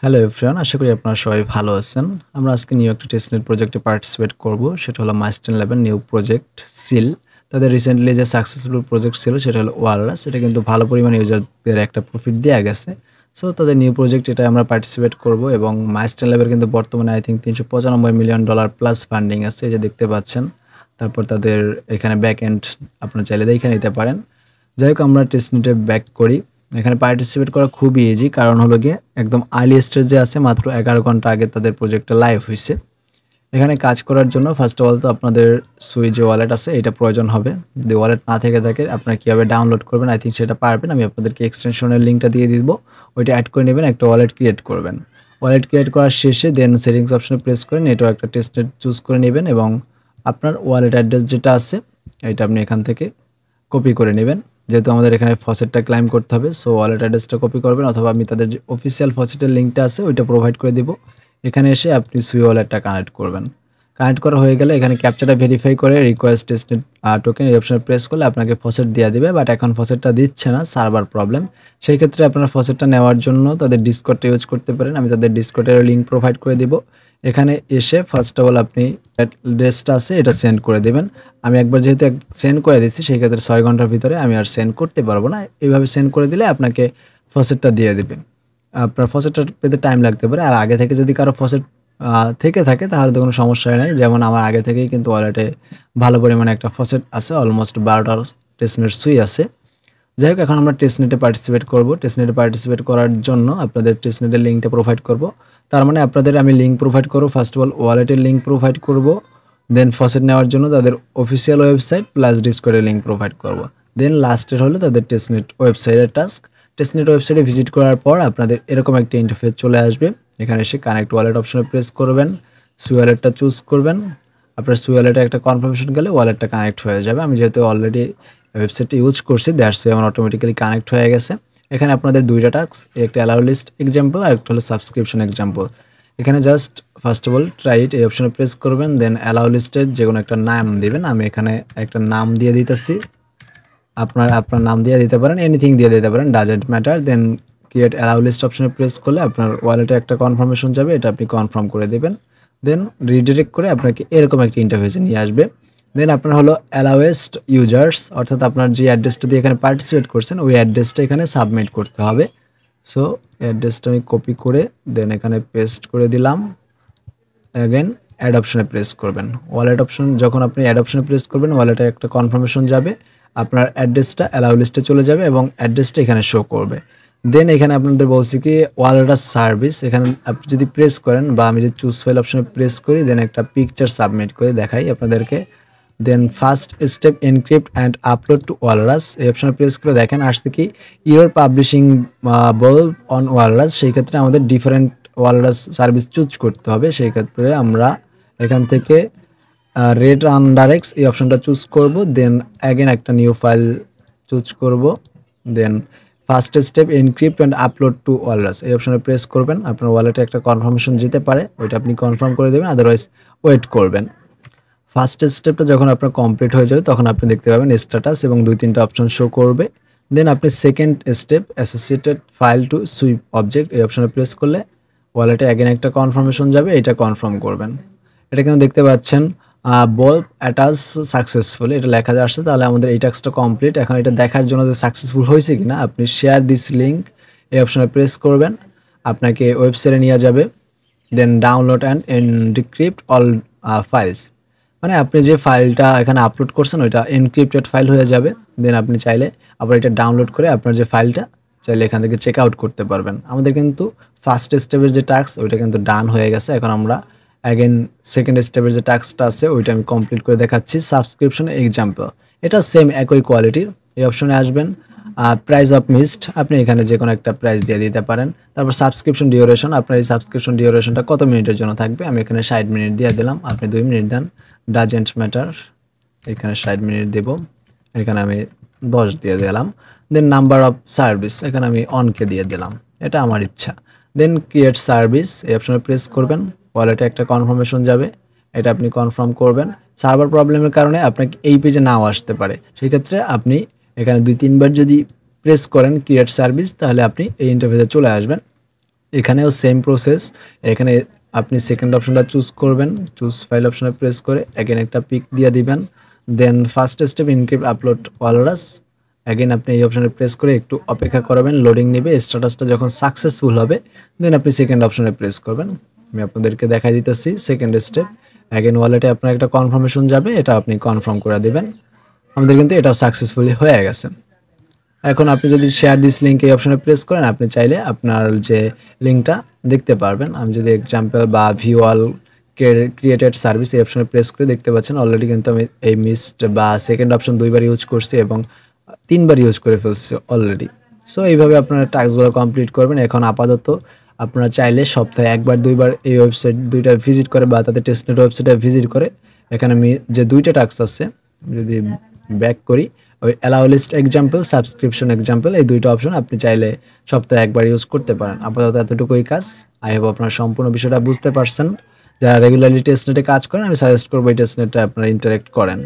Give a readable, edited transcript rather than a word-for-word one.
Hello everyone, আশা করি আপনারা সবাই ভালো আছেন। আমরা আজকে নিউ একটা টেস্টনেট প্রজেক্টে পার্টিসিপেট করব। সেটা হলো মাইস্টেন11 নিউ প্রজেক্ট সিল। তাদের রিসেন্টলি যে সাকসেসফুল প্রজেক্ট ছিল সেটা হলো ওয়ালরাস। এটা কিন্তু ভালো পরিমাণে ইউজারদের একটা প্রফিট দেয়া গেছে। সো তাদের নিউ প্রজেক্ট এটা আমরা পার্টিসিপেট করব এবং মাইস্টেন11 কিন্তু বর্তমানে I think $395 million plus funding আছে, এই যে দেখতে পাচ্ছেন। তারপর তাদের এখানে ব্যাক এন্ড আপনারা চাইলে দেখে নিতে পারেন। যাই হোক, আমরা টেস্টনেটে ব্যাক করি। এখানে পার্টিসিপেট করা খুবই ইজি, কারণ হলো গিয়ে একদম আর্লি স্টেজে আছে, মাত্র 11 ঘন্টা আগে তাদের প্রজেক্টটা লাইভ হয়েছে। এখানে কাজ করার জন্য ফার্স্ট অফ অল তো আপনাদের সুই যে ওয়ালেট আছে এটা প্রয়োজন হবে। যদি ওয়ালেট না থেকে থাকে আপনারা কীভাবে ডাউনলোড করবেন আই থিঙ্ক সেটা পারবেন। আমি আপনাদেরকে এক্সটেনশনের লিঙ্কটা দিয়ে দিব, ওইটা অ্যাড করে নেবেন, একটা ওয়ালেট ক্রিয়েট করবেন। ওয়ালেট ক্রিয়েট করার শেষে দেন সেটিংস অপশনে প্রেস করে নেটওয়ার্কটা টেস্টনেট চুজ করে নেবেন এবং আপনার ওয়ালেট অ্যাড্রেস যেটা আছে এটা আপনি এখান থেকে কপি করে নেবেন। যেহেতু আমাদের এখানে ফসেটটা ক্লাইম করতে হবে, সো ওয়ালেট অ্যাড্রেসটা কপি করবেন, অথবা আমি তাদের যে অফিসিয়াল ফসেটের লিঙ্কটা আছে ওইটা প্রোভাইড করে দিব। এখানে এসে আপনি সুই ওয়ালেটটা কানেক্ট করবেন। কানেক্ট করা হয়ে গেলে এখানে ক্যাপচাটা ভেরিফাই করে রিকোয়েস্ট টেস্টনেট টোকেন এই অপশনে প্রেস করলে আপনাকে ফসেট দিয়ে দিবে, বাট এখন ফসেটটা দিচ্ছে না, সার্ভার প্রবলেম। সেই ক্ষেত্রে আপনার ফসেটটা নেওয়ার জন্য তাদের ডিসকর্ডটা ইউজ করতে পারেন। আমি তাদের ডিসকর্ডের লিঙ্ক প্রোভাইড করে দিব। এখানে এসে ফার্স্ট অফ অল আপনি অ্যাড্রেসটা আছে এটা সেন্ড করে দেবেন। আমি একবার যেহেতু সেন্ড করে দিচ্ছি সেই ক্ষেত্রে 6 ঘন্টার ভিতরে আমি আর সেন্ড করতে পারবো না। এইভাবে সেন্ড করে দিলে আপনাকে ফসেটটা দিয়ে দেবে। আপনার ফসেটটা পেতে টাইম লাগতে পারে, আর আগে থেকে যদি কারো ফসেট থেকে থাকে তাহলে তো কোনো সমস্যাই নাই। যেমন আমার আগে থেকেই কিন্তু ওয়ালেটে ভালো পরিমাণে একটা ফসেট আছে, অলমোস্ট 12টা টেস্টনেট সুই আছে। যাই হোক, এখন আমরা টেস্টনেটে পার্টিসিপেট করব। টেস্টনেটে পার্টিসিপেট করার জন্য আপনাদের টেস্টনেটের লিঙ্কটা প্রোভাইড করব। তার মানে আপনাদের আমি লিঙ্ক প্রোভাইড করব, ফার্স্ট অফ অল ওয়ালেটের লিঙ্ক প্রোভাইড করব, দেন ফসেট নেওয়ার জন্য তাদের অফিসিয়াল ওয়েবসাইট প্লাস ডিসকর্ডের লিঙ্ক প্রোভাইড করব। দেন লাস্টের হলো তাদের টেস্টনেট ওয়েবসাইটের টাস্ক। টেস্টনেট ওয়েবসাইটে ভিজিট করার পর আপনাদের এরকম একটা ইন্টারফেস চলে আসবে। এখানে এসে কানেক্ট ওয়ালেট অপশনে প্রেস করবেন, সুই ওয়ালেটটা চুজ করবেন। আপনার সুই ওয়ালেটে একটা কনফার্মেশন গেলে ওয়ালেটটা কানেক্ট হয়ে যাবে। আমি যেহেতু অলরেডি ওয়েবসাইটটা ইউজ করছি, দ্যাটস ওয়াই আমার অটোমেটিক্যালি কানেক্ট হয়ে গেছে। এখানে আপনাদের দুইটা টাস্ক, একটা অ্যালাউ লিস্ট এক্সাম্পল আর একটা হলো সাবস্ক্রিপশন এক্সাম্পল। এখানে just first of all try it এই অপশনে প্রেস করবেন, দেন অ্যালাউ লিস্টের যে কোনো একটা নাম দিবেন। আমি এখানে একটা নাম দিয়ে দিতেছি, আপনার নাম দিয়ে দিতে পারেন, এনিথিং দিয়ে দিতে পারেন, doesn't matter. Then create allow list অপশনে প্রেস করলে আপনার ওয়ালেটে একটা কনফার্মেশন যাবে, এটা আপনি কনফার্ম করে দেবেন। দেন রিডিরেক্ট করে আপনাকে এরকম একটা ইন্টারফেসে নিয়ে আসবে। দেন আপনার হলো অ্যালাউয়েস্ট ইউজার্স, অর্থাৎ আপনার যে অ্যাড্রেসটা দিয়ে এখানে পার্টিসিপেট করছেন ওই অ্যাড্রেসটা এখানে সাবমিট করতে হবে। সো অ্যাড্রেসটা আমি কপি করে দেন এখানে পেস্ট করে দিলাম। অ্যাগেন অ্যাড অপশনে প্রেস করবেন। ওয়ালেট অপশন যখন আপনি অ্যাড অপশনে প্রেস করবেন ওয়ালেটে একটা কনফার্মেশন যাবে, আপনার অ্যাড্রেসটা অ্যালাউ লিস্টে চলে যাবে এবং অ্যাড্রেসটা এখানে শো করবে। দেন এখানে আপনাদের বলছি কি ওয়ালেট সার্ভিস, এখানে আপনি যদি প্রেস করেন বা আমি যদি চুজ ফাইল অপশনে প্রেস করি, দেন একটা পিকচার সাবমিট করে দেখাই আপনাদেরকে। Then first step encrypt and upload to Walrus এই অপশনে প্রেস করে দেখেন আসছে কি your publishing blob on Walrus. সেই ক্ষেত্রে আমাদের ডিফারেন্ট ওয়ালরাস সার্ভিস চুজ করতে হবে। সেই ক্ষেত্রে আমরা এখান থেকে রেড আন্ডারএক্স এই অপশনটা চুজ করব। দেন অ্যাগেন একটা নিউ ফাইল চুজ করব। Then first step encrypt and upload to Walrus এই অপশনে প্রেস করবেন। আপনার ওয়ালেটে একটা কনফার্মেশন যেতে পারে, ওইটা আপনি কনফার্ম করে দেবেন, আদারওয়াইজ ওয়েট করবেন। ফার্স্ট স্টেপটা যখন আপনার কমপ্লিট হয়ে যাবে তখন আপনি দেখতে পাবেন স্ট্যাটাস এবং 2-3টা অপশন শো করবে। দেন আপনি second step associated file two sweep object এই অপশনে প্রেস করলে ওয়ালেটে অ্যাগেন একটা কনফার্মেশন যাবে, এটা কনফার্ম করবেন। এটা কিন্তু দেখতে পাচ্ছেন বল অ্যাটাচ সাকসেসফুল এটা লেখা আসছে, তাহলে আমাদের এই টাস্কটা কমপ্লিট। এখন এটা দেখার জন্য যে সাকসেসফুল হয়েছে কিনা আপনি শেয়ার দিস লিঙ্ক এই অপশনে প্রেস করবেন, আপনাকে ওয়েবসাইটে নিয়ে যাবে। Then download and encrypt all files, মানে আপনি যে ফাইলটা এখানে আপলোড করছেন ওইটা এনক্রিপ্টেড ফাইল হয়ে যাবে। দেন আপনি চাইলে আবার এটা ডাউনলোড করে আপনার যে ফাইলটা চাইলে এখান থেকে চেক আউট করতে পারবেন। আমাদের কিন্তু ফার্স্ট স্টেপের যে টাস্ক ওইটা কিন্তু ডান হয়ে গেছে। এখন আমরা অ্যাগেন সেকেন্ড স্টেপের যে টাস্কটা আছে ওইটা আমি কমপ্লিট করে দেখাচ্ছি। সাবস্ক্রিপশন এক্সাম্পল, এটা সেম একই কোয়ালিটির। এই অপশনে আসবেন, প্রাইস অফ মিসড আপনি এখানে যে কোনো একটা প্রাইস দিয়ে দিতে পারেন। তারপর সাবস্ক্রিপশন ডিউরেশন, আপনার এই সাবস্ক্রিপশন ডিউরেশনটা কত মিনিটের জন্য থাকবে, আমি এখানে 60 মিনিট দিয়ে দিলাম, আপনি 2 মিনিট দেন। ডাজেন্ট ম্যাটার, এখানে 60 মিনিট দেব, এখানে আমি 10 দিয়ে দিলাম। দেন নাম্বার অফ সার্ভিস এখানে আমি অনকে দিয়ে দিলাম, এটা আমার ইচ্ছা। দেন ক্রিয়েট সার্ভিস এই অপশনে প্রেস করবেন, ওয়ালেটে একটা কনফার্মেশন যাবে, এটা আপনি কনফার্ম করবেন। সার্ভার প্রবলেমের কারণে আপনাকে এই পেজে নাও আসতে পারে, সেই ক্ষেত্রে আপনি এখানে 2-3 বার যদি প্রেস করেন ক্রিয়েট সার্ভিস তাহলে আপনি এই ইন্টারফেসে চলে আসবেন। এখানেও সেম প্রসেস। এখানে আপনি সেকেন্ড অপশনটা চুজ করবেন, চুজ ফাইল অপশনে প্রেস করে অ্যাগেন একটা পিক দিয়ে দিবেন। Then first step encrypt upload Walrus, again আপনি এই অপশনে প্রেস করে একটু অপেক্ষা করবেন, লোডিং নেবে। স্ট্যাটাসটা যখন সাকসেসফুল হবে দেন আপনি সেকেন্ড অপশনে প্রেস করবেন। আমি আপনাদেরকে দেখাই দিতেছি সেকেন্ড স্টেপ। অ্যাগেন ওয়ালেটে আপনার একটা কনফার্মেশন যাবে, এটা আপনি কনফার্ম করে দিবেন। আমাদের কিন্তু এটা সাকসেসফুলি হয়ে গেছে। এখন আপনি যদি শেয়ার দিস লিঙ্ক এই অপশনে প্রেস করেন, আপনি চাইলে আপনার যে লিঙ্কটা দেখতে পারবেন। আমি যদি এক্সাম্পল বা ভিউ অল ক্রিয়েটেড সার্ভিস এই অপশনে প্রেস করে দেখতে পাচ্ছেন অলরেডি কিন্তু আমি এই মিসড বা সেকেন্ড অপশন 2 বার ইউজ করছি এবং 3 বার ইউজ করে ফেলছি অলরেডি। সো এইভাবে আপনারা টাস্কগুলো কমপ্লিট করবেন। এখন আপাতত আপনারা চাইলে সপ্তাহে 1 বার 2 বার এই ওয়েবসাইট 2টা ভিজিট করে বা তাদের টেস্টনেট ওয়েবসাইটে ভিজিট করে এখানে আমি যে 2টা টাস্ক আছে যদি ব্যাক করি, ওই allow list example, subscription example, এই 2টা অপশন আপনি চাইলে সপ্তাহে 1 বার ইউজ করতে পারেন। আপাতত এতটুকুই কাজ। আই হোপ আপনারা সম্পূর্ণ বিষয়টা বুঝতে পারছেন। যারা রেগুলারলি টেস্টনেটে কাজ করেন আমি সাজেস্ট করবো এই টেস্টনেটটা আপনারা ইন্টারেক্ট করেন।